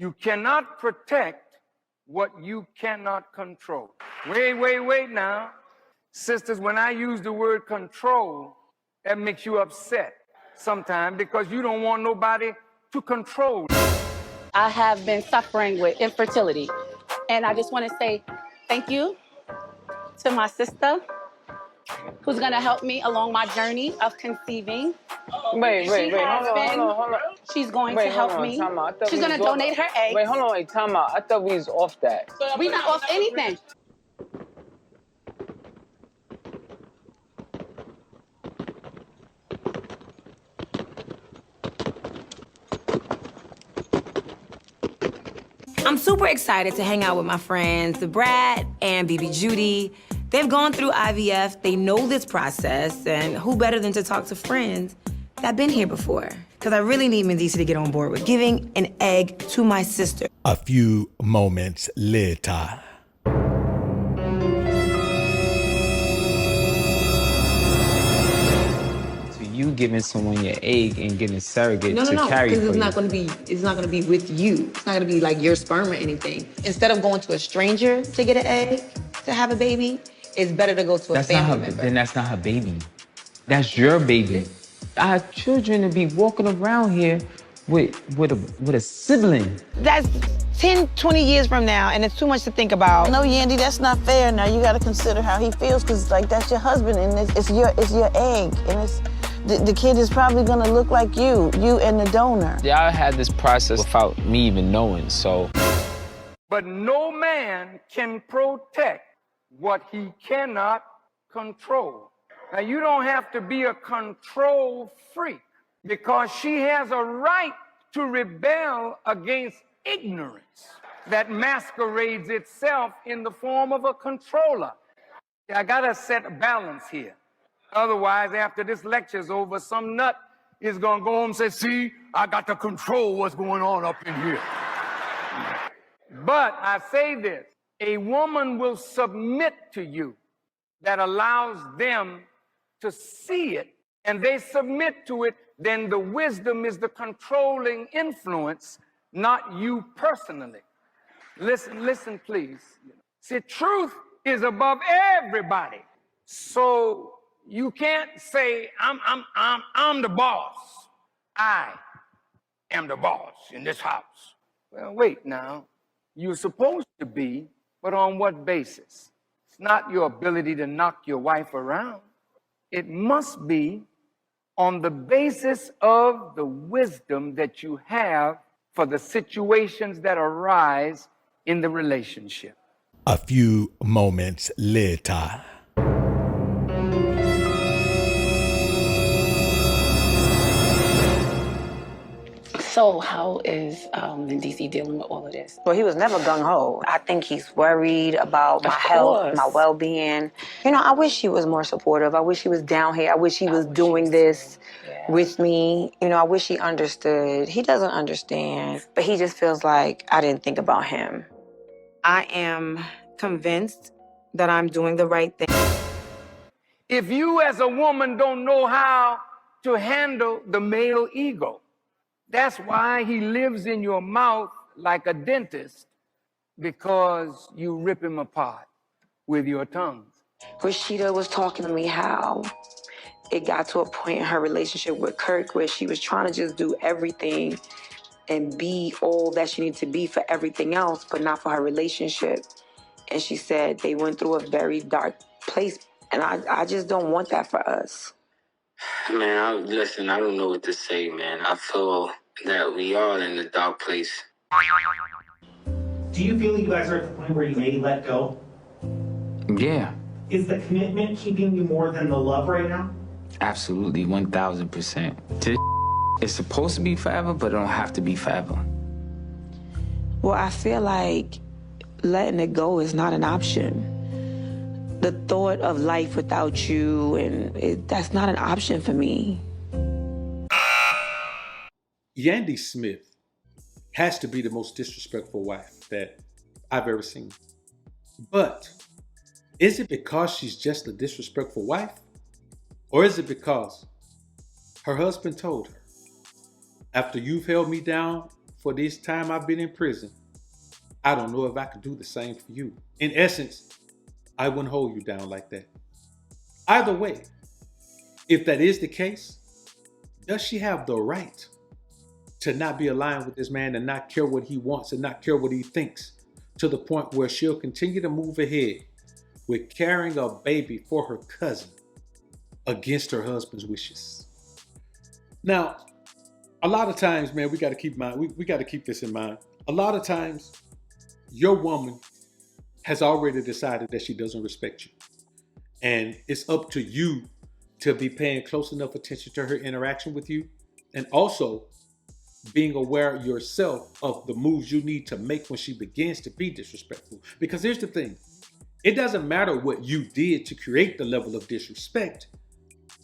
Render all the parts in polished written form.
You cannot protect what you cannot control. Wait now. Sisters, when I use the word control, that makes you upset sometimes because you don't want nobody to control you. I have been suffering with infertility, and I just want to say thank you to my sister who's going to help me along my journey of conceiving. Wait, hold on. She's going to help me. She's going to donate her eggs. Wait, hold on, time out. I thought we was off that. We're not off anything. I'm super excited to hang out with my friends, the Brad and BB Judy. They've gone through IVF, they know this process, and who better than to talk to friends that been here before? Because I really need Mendeecees to get on board with giving an egg to my sister. A few moments later. You giving someone your egg and getting a surrogate to carry for you. No, because it's not gonna be with you. It's not gonna be like your sperm or anything. Instead of going to a stranger to get an egg, to have a baby, it's better to go to a family member. Then that's not her baby. That's your baby. Our children to be walking around here with a sibling. That's 10, 20 years from now, and it's too much to think about. No, Yandy, that's not fair. Now you gotta consider how he feels, because like that's your husband, and it's your egg, and it's. The kid is probably gonna look like you and the donor. Y'all had this process without me even knowing, so. But no man can protect what he cannot control. Now, you don't have to be a control freak because she has a right to rebel against ignorance that masquerades itself in the form of a controller. I gotta set a balance here. Otherwise, after this lecture's over, some nut is gonna go home and say, see, I got to control what's going on up in here. But I say this, a woman will submit to you that allows them to see it, and they submit to it, then the wisdom is the controlling influence, not you personally. Listen, please. See, truth is above everybody. So you can't say, I'm the boss. I am the boss in this house. Well, wait now. You're supposed to be, but on what basis? It's not your ability to knock your wife around. It must be on the basis of the wisdom that you have for the situations that arise in the relationship. A few moments later. So how is Mendeecees dealing with all of this? Well, he was never gung-ho. I think he's worried about my health, my well-being. You know, I wish he was more supportive. I wish he was down here. I wish he was doing this with me. You know, I wish he understood. He doesn't understand, but he just feels like I didn't think about him. I am convinced that I'm doing the right thing. If you as a woman don't know how to handle the male ego, that's why he lives in your mouth like a dentist, because you rip him apart with your tongues. Rashida was talking to me how it got to a point in her relationship with Kirk where she was trying to just do everything and be all that she needed to be for everything else, but not for her relationship. And she said they went through a very dark place, and I just don't want that for us. Man, listen, I don't know what to say, man. I feel that we are in a dark place. Do you feel you guys are at the point where you may let go? Yeah. Is the commitment keeping you more than the love right now? Absolutely, 1000%. This is supposed to be forever, but it don't have to be forever. Well, I feel like letting it go is not an option. The thought of life without you, that's not an option for me. Yandy Smith has to be the most disrespectful wife that I've ever seen. But is it because she's just a disrespectful wife? Or is it because her husband told her, after you've held me down for this time I've been in prison, I don't know if I could do the same for you. In essence, I wouldn't hold you down like that. Either way, if that is the case, does she have the right to not be aligned with this man and not care what he wants and not care what he thinks, to the point where she'll continue to move ahead with carrying a baby for her cousin against her husband's wishes? Now, a lot of times, man, we got to keep this in mind. A lot of times, your woman has already decided that she doesn't respect you. And it's up to you to be paying close enough attention to her interaction with you, and also being aware yourself of the moves you need to make when she begins to be disrespectful. Because here's the thing, it doesn't matter what you did to create the level of disrespect.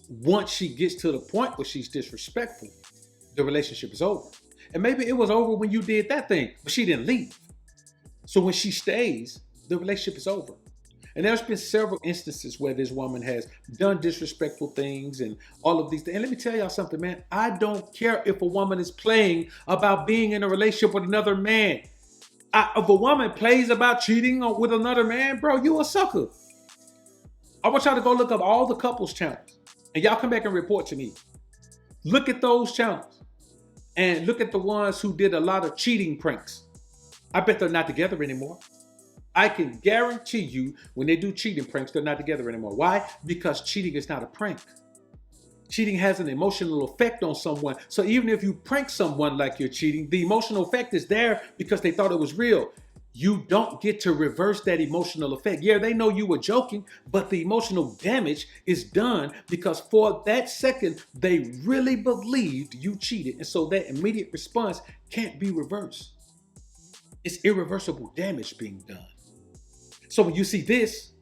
Once she gets to the point where she's disrespectful, the relationship is over. And maybe it was over when you did that thing, but she didn't leave. So when she stays, the relationship is over. And there's been several instances where this woman has done disrespectful things and all of these things. And let me tell y'all something, man. I don't care if a woman is playing about being in a relationship with another man. If a woman plays about cheating with another man, bro, you a sucker. I want y'all to go look up all the couples channels. And y'all come back and report to me. Look at those channels. And look at the ones who did a lot of cheating pranks. I bet they're not together anymore. I can guarantee you when they do cheating pranks, they're not together anymore. Why? Because cheating is not a prank. Cheating has an emotional effect on someone. So even if you prank someone like you're cheating, the emotional effect is there because they thought it was real. You don't get to reverse that emotional effect. Yeah, they know you were joking, but the emotional damage is done because for that second, they really believed you cheated. And so that immediate response can't be reversed. It's irreversible damage being done. So when you see this,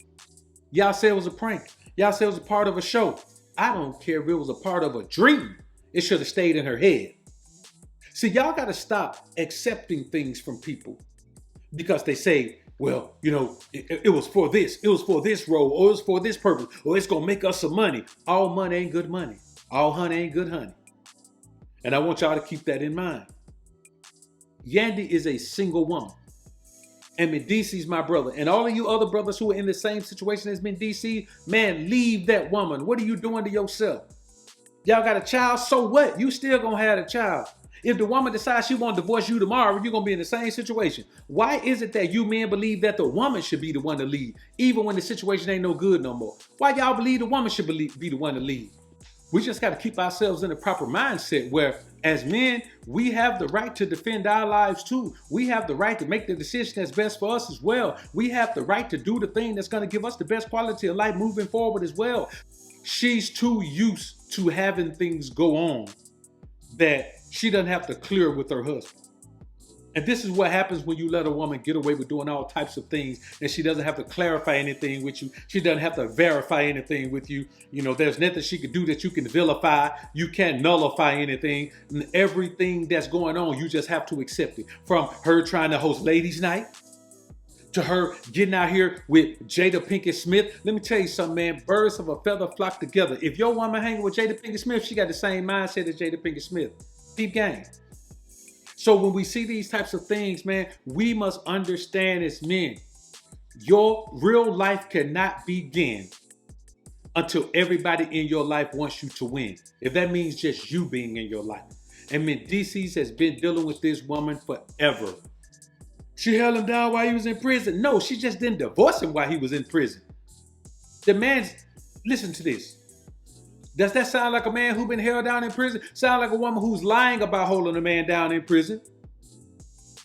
y'all say it was a prank. Y'all say it was a part of a show. I don't care if it was a part of a dream. It should have stayed in her head. See, y'all got to stop accepting things from people because they say, well, you know, it was for this. It was for this role, or it was for this purpose, or it's going to make us some money. All money ain't good money. All honey ain't good honey. And I want y'all to keep that in mind. Yandy is a single woman. And Mendeecees my brother. And all of you other brothers who are in the same situation as Mendeecees, man, leave that woman. What are you doing to yourself? Y'all got a child, so what? You still gonna have a child. If the woman decides she won't divorce you tomorrow, you're gonna be in the same situation. Why is it that you men believe that the woman should be the one to lead, even when the situation ain't no good no more? Why y'all believe the woman should be the one to lead? We just got to keep ourselves in the proper mindset where, as men, we have the right to defend our lives too. We have the right to make the decision that's best for us as well. We have the right to do the thing that's going to give us the best quality of life moving forward as well. She's too used to having things go on that she doesn't have to clear with her husband. And this is what happens when you let a woman get away with doing all types of things and she doesn't have to clarify anything with you. She doesn't have to verify anything with you. You know, there's nothing she can do that you can vilify. You can't nullify anything. And everything that's going on, you just have to accept it. From her trying to host ladies' night to her getting out here with Jada Pinkett Smith. Let me tell you something, man. Birds of a feather flock together. If your woman hanging with Jada Pinkett Smith, she got the same mindset as Jada Pinkett Smith. Deep game. So when we see these types of things, man, we must understand as men, your real life cannot begin until everybody in your life wants you to win. If that means just you being in your life. And Mendeecees has been dealing with this woman forever. She held him down while he was in prison. No, she just didn't divorce him while he was in prison. The man's, listen to this. Does that sound like a man who's been held down in prison? Sound like a woman who's lying about holding a man down in prison?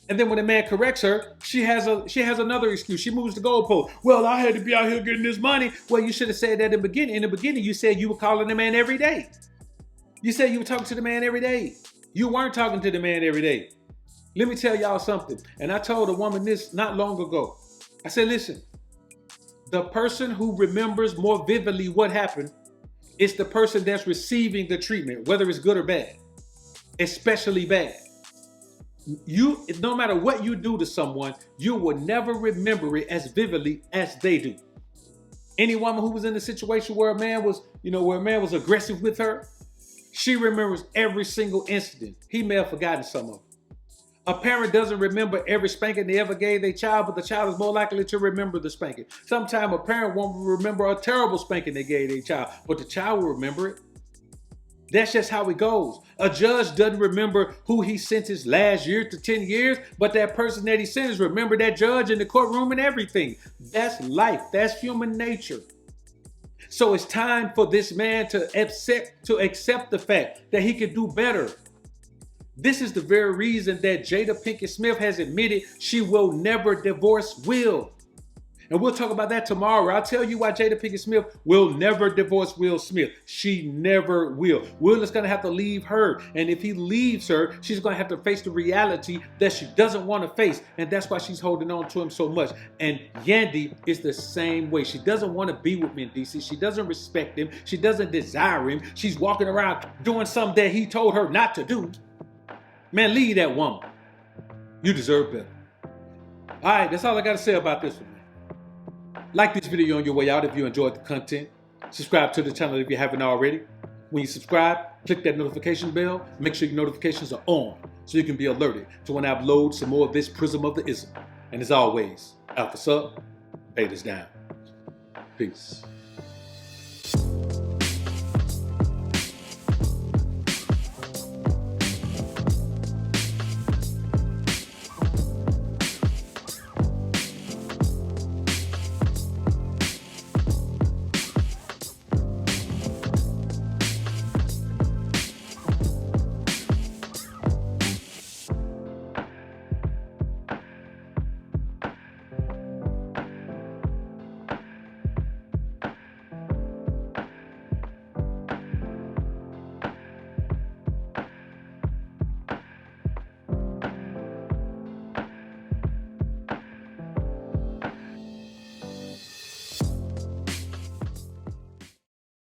And then when the man corrects her, she has another excuse. She moves the goalpost. Well, I had to be out here getting this money. Well, you should have said that in the beginning. In the beginning, you said you were calling the man every day. You said you were talking to the man every day. You weren't talking to the man every day. Let me tell y'all something. And I told a woman this not long ago. I said, listen, the person who remembers more vividly what happened, it's the person that's receiving the treatment, whether it's good or bad, especially bad. You, no matter what you do to someone, you will never remember it as vividly as they do. Any woman who was in a situation where a man was, aggressive with her, she remembers every single incident. He may have forgotten some of it. A parent doesn't remember every spanking they ever gave their child, but the child is more likely to remember the spanking. Sometimes a parent won't remember a terrible spanking they gave their child, but the child will remember it. That's just how it goes. A judge doesn't remember who he sentenced last year to 10 years, but that person that he sentenced remember that judge in the courtroom and everything. That's life. That's human nature. So it's time for this man to accept the fact that he can do better. This is the very reason that Jada Pinkett Smith has admitted she will never divorce Will. And we'll talk about that tomorrow. I'll tell you why Jada Pinkett Smith will never divorce Will Smith. She never will. Will is going to have to leave her. And if he leaves her, she's going to have to face the reality that she doesn't want to face. And that's why she's holding on to him so much. And Yandy is the same way. She doesn't want to be with Mendeecees. She doesn't respect him. She doesn't desire him. She's walking around doing something that he told her not to do. Man, leave that woman. You deserve better. All right, that's all I got to say about this one. Like this video on your way out if you enjoyed the content. Subscribe to the channel if you haven't already. When you subscribe, click that notification bell. Make sure your notifications are on so you can be alerted to when I upload some more of this Prism of the Ism. And as always, Alpha's up, Beta's down. Peace.